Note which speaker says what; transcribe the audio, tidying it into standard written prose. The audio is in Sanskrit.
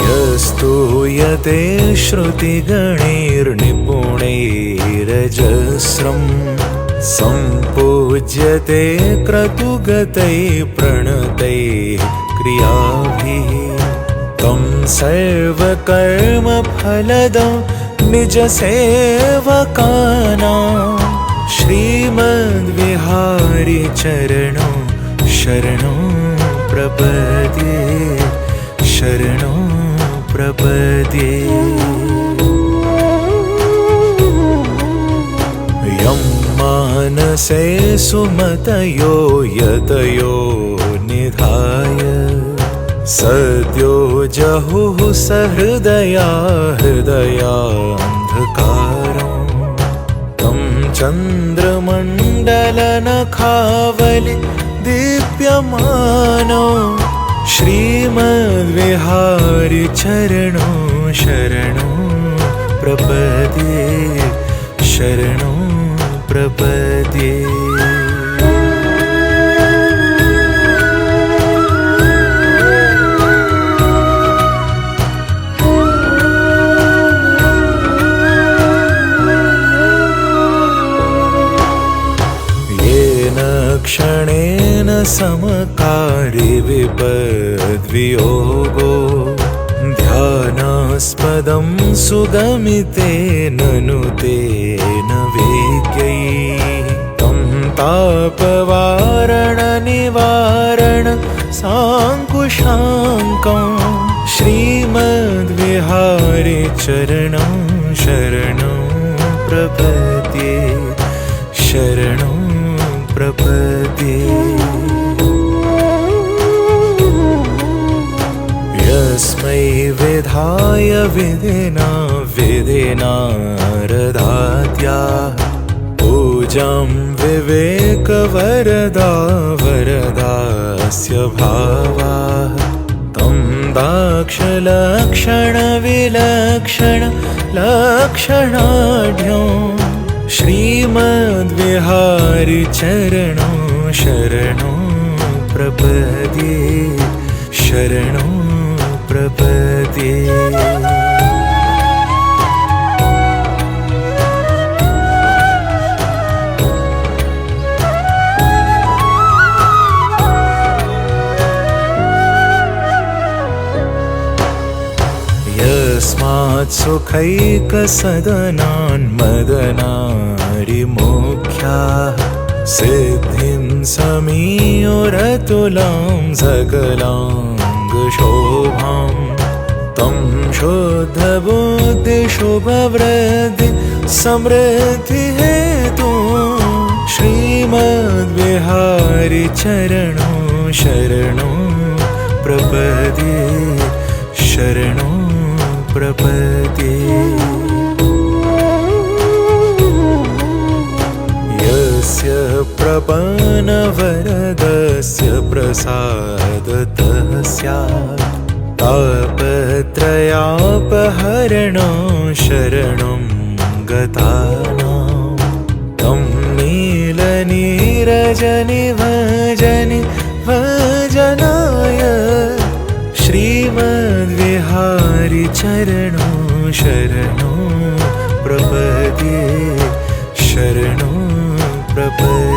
Speaker 1: यस्तूयते श्रुतिगणैर्निपुणैरजस्रम् सम्पूज्यते क्रतुगतैः प्रणतैः क्रियाभिः तं सर्वकर्मफलदं निजसेवकानां श्रीमद्विहारी चरणं शरणं प्रपद्ये शरणं प्रपद्ये। यं मानसे सुमतयो यतयो निधाय सद्यो जहुः सहृदया हृदयान्धकारम् तं चन्द्रमण्डलनखावलि दीप्यमानो श्रीमद्विहारी चरणं शरणं प्रपद्ये शरणं प्रपद्ये। क्षणेन समकारि विपद्वियोगो ध्यानास्पदं सुगमितेन नुतेन वेद्यैः तं तापवारणनिवारण साङ्कुशाङ्कं श्रीमद्विहारी चरणं शरणं प्रपद्ये शरणं प्रपद्ये। यस्मै विधाय विधिना विधिनारदात्याः पूजां विवेकवरदा वरदास्य भावाः तं दाक्षलक्षणविलक्षण लक्षणाढ्यं श्रीमद्विहारी चरणं शरणं प्रपद्ये शरणं प्रपद्ये। यस्मात् सुखैकसदनान्मदनारिमुख्याः सिद्धिं समीयुरतुलां सकलाङ्गशोभां तं शुद्धबुद्धिशुभवृद्धि समृद्धिहेतुं श्रीमद्विहारी चरणं शरणं प्रपद्ये शरणं प्रपद्ये। यस्य प्रपन्नवरदस्य प्रसादतः स्यात् तापत्रयापहरणं शरणं गतानां तं नीलनीरजनिभजनि भजनाय श्रीमद्विहारी चरणं शरणं प्रपद्ये शरणं प्रपद्ये।